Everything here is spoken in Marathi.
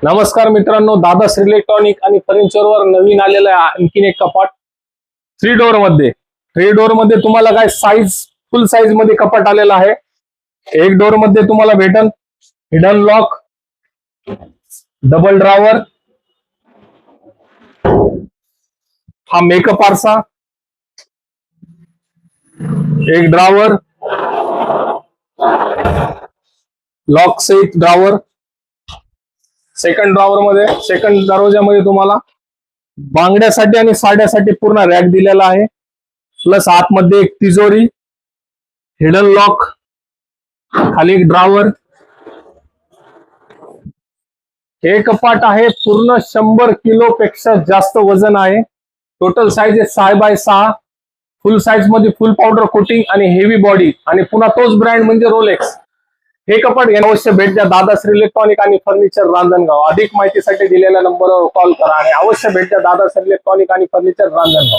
नमस्कार मित्रांनो, दादास इलेक्ट्रॉनिक आणि फर्निचरवर नवीन आलेलं आहे आणखीन एक कपाट थ्री डोअर मध्ये तुम्हाला काय साईज फुल साईज मध्ये कपाट आलेलं आहे। एक डोअर मध्ये तुम्हाला भेटन हिडन लॉक, डबल ड्रॉवर, हा मेकअप आरसा, एक ड्रॉवर, लॉक सहित ड्रॉवर, सेकंड दरवाजामध्ये तुम्हाला बांगड्यासाठी आणि साड्यासाठी पूर्ण रॅक दिलेला आहे। प्लस आतमध्ये एक तिजोरी, हिडन लॉक, खाली एक ड्रॉवर। हे कपाट आहे पूर्ण 100 किलो पेक्षा जास्त वजन आहे। टोटल साईज आहे 6x6। फुल साईज मध्ये फुल पावडर कोटिंग आणि हेवी बॉडी आणि पुन्हा तोच ब्रँड म्हणजे रोलेक्स। हे कपाट घेणं अवश्य भेट द्या दादाश्री इलेक्ट्रॉनिक आणि फर्निचर रांजणगाव। अधिक माहितीसाठी दिलेल्या नंबरवर कॉल करा आणि अवश्य भेट द्या दादाश्री इलेक्ट्रॉनिक आणि फर्निचर रांजणगाव।